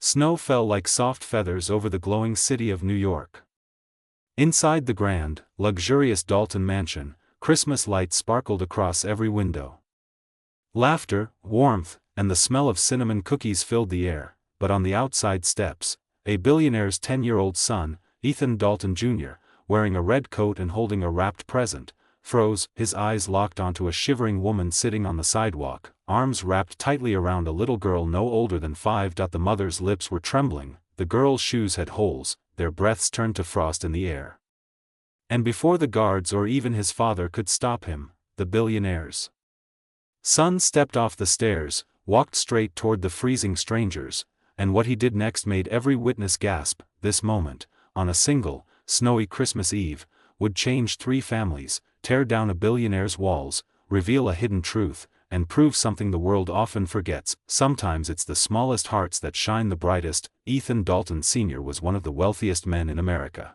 Snow fell like soft feathers over the glowing city of New York. Inside the grand, luxurious Dalton mansion, Christmas lights sparkled across every window. Laughter, warmth, and the smell of cinnamon cookies filled the air, but on the outside steps, a billionaire's 10-year-old son, Ethan Dalton Jr., wearing a red coat and holding a wrapped present, froze, his eyes locked onto a shivering woman sitting on the sidewalk, arms wrapped tightly around a little girl no older than 5. The mother's lips were trembling, the girl's shoes had holes, their breaths turned to frost in the air. And before the guards or even his father could stop him, the billionaire's son stepped off the stairs, walked straight toward the freezing strangers, and what he did next made every witness gasp. This moment, on a single, snowy Christmas Eve, would change 3 families, tear down a billionaire's walls, reveal a hidden truth, and prove something the world often forgets. Sometimes it's the smallest hearts that shine the brightest. Ethan Dalton Sr. was one of the wealthiest men in America.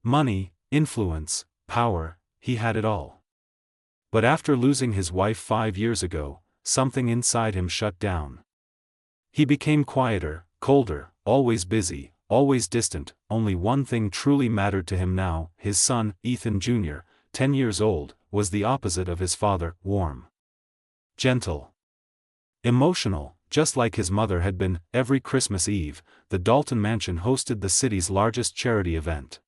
Money, influence, power, he had it all. But after losing his wife 5 years ago, something inside him shut down. He became quieter, colder, always busy, always distant. Only one thing truly mattered to him now: his son, Ethan Jr., 10 years old, was the opposite of his father, warm, gentle, emotional, just like his mother had been. Every Christmas Eve, the Dalton mansion hosted the city's largest charity event.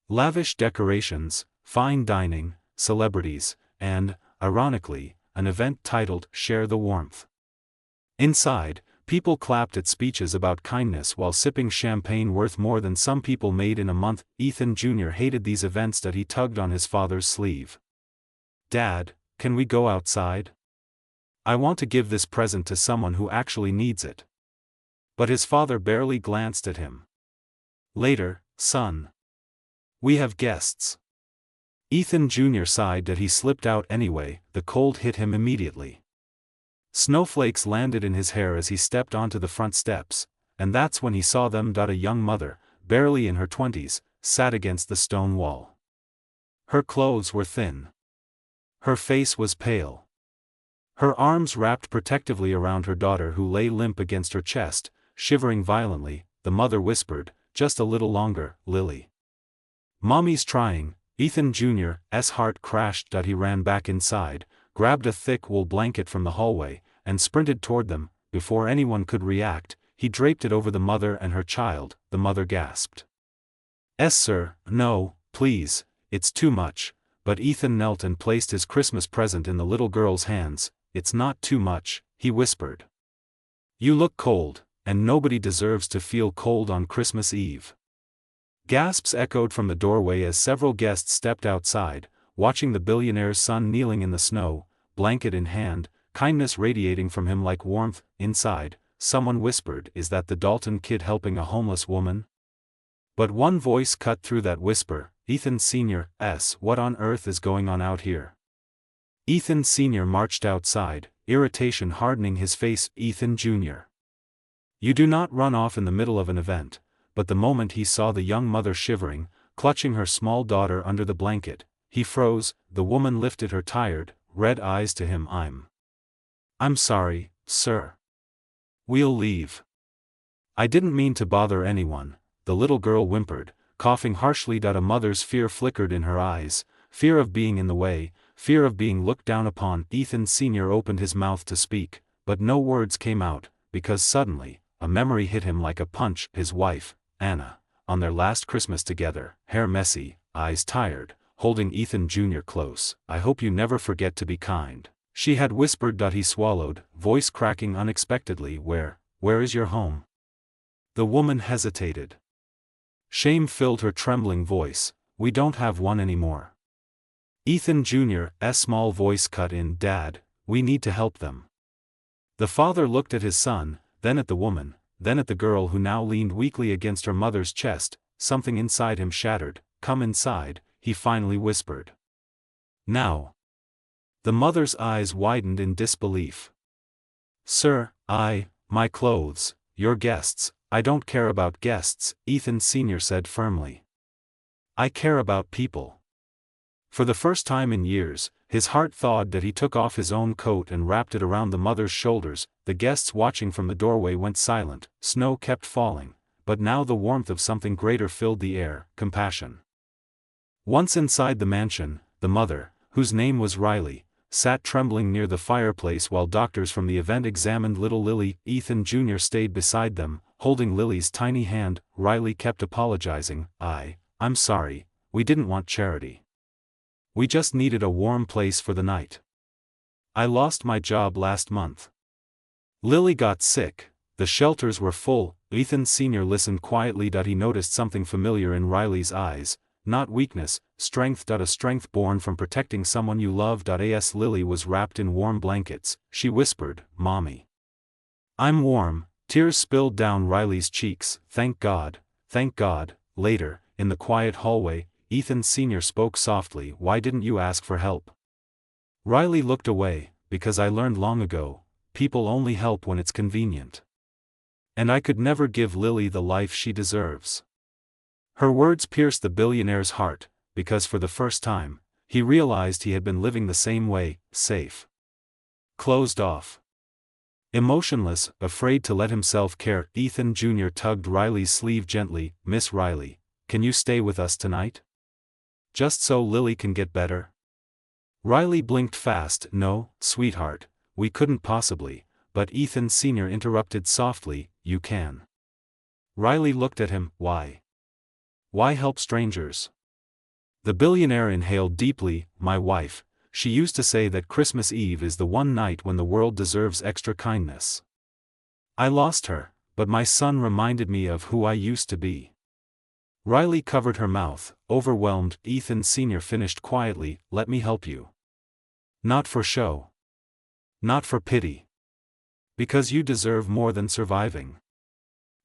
Lavish decorations, fine dining, celebrities, and, ironically, an event titled "Share the Warmth." Inside, people clapped at speeches about kindness while sipping champagne worth more than some people made in a month. Ethan Jr. hated these events that he tugged on his father's sleeve. "Dad, can we go outside? I want to give this present to someone who actually needs it." But his father barely glanced at him. "Later, son. We have guests." Ethan Jr. sighed that he slipped out anyway. The cold hit him immediately. Snowflakes landed in his hair as he stepped onto the front steps, and that's when he saw them. A young mother, barely in her 20s, sat against the stone wall. Her clothes were thin. Her face was pale. Her arms wrapped protectively around her daughter, who lay limp against her chest, shivering violently. The mother whispered, "Just a little longer, Lily. Mommy's trying." Ethan Jr.'s heart crashed. He ran back inside, grabbed a thick wool blanket from the hallway, and sprinted toward them. Before anyone could react, he draped it over the mother and her child. The mother gasped. "Yes, sir. No, please, it's too much." But Ethan knelt and placed his Christmas present in the little girl's hands. "It's not too much," he whispered. "You look cold, and nobody deserves to feel cold on Christmas Eve." Gasps echoed from the doorway as several guests stepped outside, watching the billionaire's son kneeling in the snow, blanket in hand, kindness radiating from him like warmth. Inside, someone whispered, "Is that the Dalton kid helping a homeless woman?" But one voice cut through that whisper: "Ethan Sr.'s, what on earth is going on out here?" Ethan Sr. marched outside, irritation hardening his face. "Ethan Jr. You do not run off in the middle of an event." But the moment he saw the young mother shivering, clutching her small daughter under the blanket, he froze. The woman lifted her tired, red eyes to him. I'm sorry, sir. We'll leave." "I didn't mean to bother anyone," the little girl whimpered, coughing harshly. A mother's fear flickered in her eyes, fear of being in the way, fear of being looked down upon. Ethan Sr. opened his mouth to speak, but no words came out, because suddenly, a memory hit him like a punch. His wife, Anna, on their last Christmas together, hair messy, eyes tired, holding Ethan Jr. close. "I hope you never forget to be kind," she had whispered. He swallowed, voice cracking unexpectedly. Where is your home?" The woman hesitated. Shame filled her trembling voice. "We don't have one anymore." Ethan Jr.'s small voice cut in. "Dad, we need to help them." The father looked at his son, then at the woman, then at the girl who now leaned weakly against her mother's chest. Something inside him shattered. "Come inside," he finally whispered. "Now." The mother's eyes widened in disbelief. "Sir, my clothes, your guests." "I don't care about guests," Ethan Sr. said firmly. "I care about people." For the first time in years, His heart thawed that he took off his own coat and wrapped it around the mother's shoulders. The guests watching from the doorway went silent. Snow kept falling, but now the warmth of something greater filled the air, compassion. Once inside the mansion, the mother, whose name was Riley, sat trembling near the fireplace while doctors from the event examined little Lily. Ethan Jr. stayed beside them, holding Lily's tiny hand. Riley kept apologizing. I'm sorry, we didn't want charity. We just needed a warm place for the night. I lost my job last month. Lily got sick, the shelters were full. Ethan Sr. listened quietly. He noticed something familiar in Riley's eyes, not weakness, strength. A strength born from protecting someone you love. As Lily was wrapped in warm blankets, she whispered, "Mommy. I'm warm." Tears spilled down Riley's cheeks. Thank God, thank God." Later, in the quiet hallway, Ethan Sr. spoke softly. "Why didn't you ask for help?" Riley looked away. "Because I learned long ago, people only help when it's convenient. And I could never give Lily the life she deserves." Her words pierced the billionaire's heart, because for the first time, he realized he had been living the same way, safe. Closed off. Emotionless, afraid to let himself care, Ethan Jr. tugged Riley's sleeve gently. "Miss Riley, can you stay with us tonight? Just so Lily can get better?" Riley blinked fast. "No, sweetheart, we couldn't possibly," but Ethan Sr. interrupted softly, "You can." Riley looked at him. "Why? Why help strangers?" The billionaire inhaled deeply. "My wife, she used to say that Christmas Eve is the one night when the world deserves extra kindness. I lost her, but my son reminded me of who I used to be." Riley covered her mouth, overwhelmed. Ethan Sr. finished quietly, "Let me help you. Not for show. Not for pity. Because you deserve more than surviving."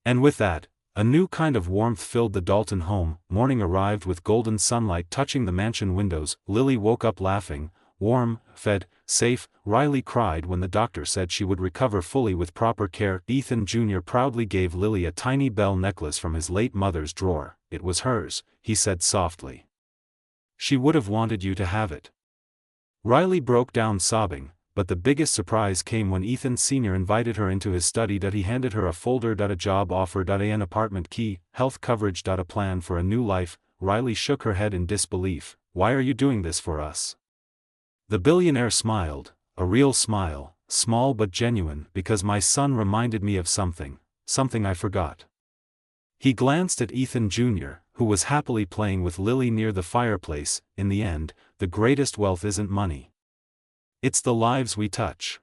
And with that, a new kind of warmth filled the Dalton home. Morning arrived with golden sunlight touching the mansion windows. Lily woke up laughing, warm, fed, safe. Riley cried when the doctor said she would recover fully with proper care. Ethan Jr. proudly gave Lily a tiny bell necklace from his late mother's drawer. "It was hers," he said softly. "She would have wanted you to have it." Riley broke down sobbing, but the biggest surprise came when Ethan Sr. invited her into his study. He handed her a folder. A job offer. An apartment key, health coverage. A plan for a new life. Riley shook her head in disbelief. "Why are you doing this for us?" The billionaire smiled, a real smile, small but genuine. "Because my son reminded me of something I forgot." He glanced at Ethan Jr., who was happily playing with Lily near the fireplace. "In the end, the greatest wealth isn't money. It's the lives we touch."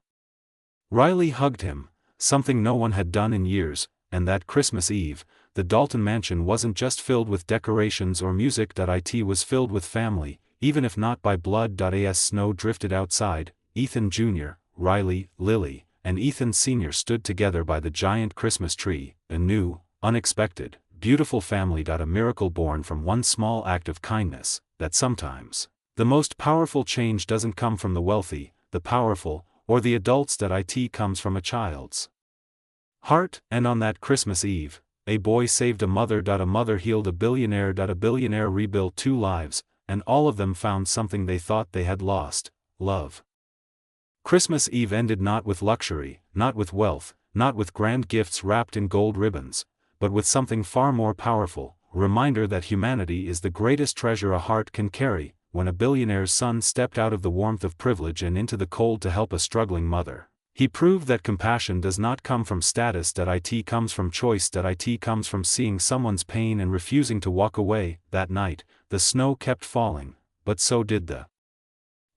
Riley hugged him, something no one had done in years, and that Christmas Eve, the Dalton mansion wasn't just filled with decorations or music. It was filled with family, even if not by blood. As snow drifted outside, Ethan Jr., Riley, Lily, and Ethan Sr. stood together by the giant Christmas tree, a new, unexpected, beautiful family. A miracle born from one small act of kindness, that sometimes the most powerful change doesn't come from the wealthy, the powerful, or the adults. It comes from a child's heart. And on that Christmas Eve, a boy saved a mother. A mother healed a billionaire. A billionaire rebuilt two lives, and all of them found something they thought they had lost: love. Christmas Eve ended not with luxury, not with wealth, not with grand gifts wrapped in gold ribbons, but with something far more powerful, a reminder that humanity is the greatest treasure a heart can carry. When a billionaire's son stepped out of the warmth of privilege and into the cold to help a struggling mother, he proved that compassion does not come from status. It comes from choice. It comes from seeing someone's pain and refusing to walk away. That night, the snow kept falling, but so did the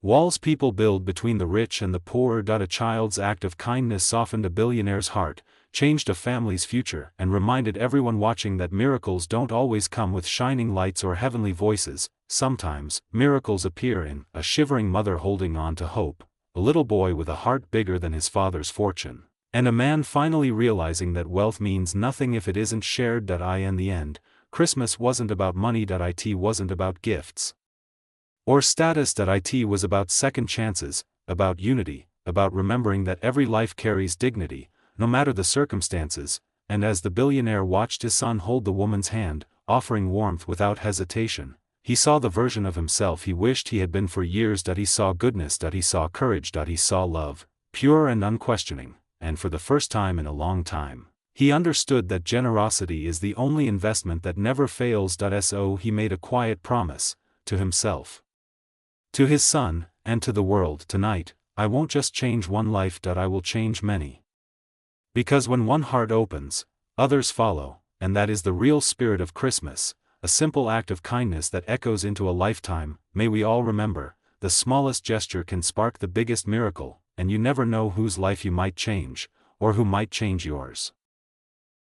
walls people build between the rich and the poor. A child's act of kindness softened a billionaire's heart, changed a family's future, and reminded everyone watching that miracles don't always come with shining lights or heavenly voices. Sometimes, miracles appear in a shivering mother holding on to hope, a little boy with a heart bigger than his father's fortune, and a man finally realizing that wealth means nothing if it isn't shared. In the end, Christmas wasn't about money. It wasn't about gifts or status. It was about second chances, about unity, about remembering that every life carries dignity, no matter the circumstances. And as the billionaire watched his son hold the woman's hand, offering warmth without hesitation, He saw the version of himself he wished he had been for years. He saw goodness. He saw courage. He saw love, pure and unquestioning, and for the first time in a long time, he understood that generosity is the only investment that never fails. So he made a quiet promise, to himself, to his son, and to the world. Tonight, I won't just change one life. I will change many. Because when one heart opens, others follow, and that is the real spirit of Christmas, a simple act of kindness that echoes into a lifetime. May we all remember, the smallest gesture can spark the biggest miracle, and you never know whose life you might change, or who might change yours.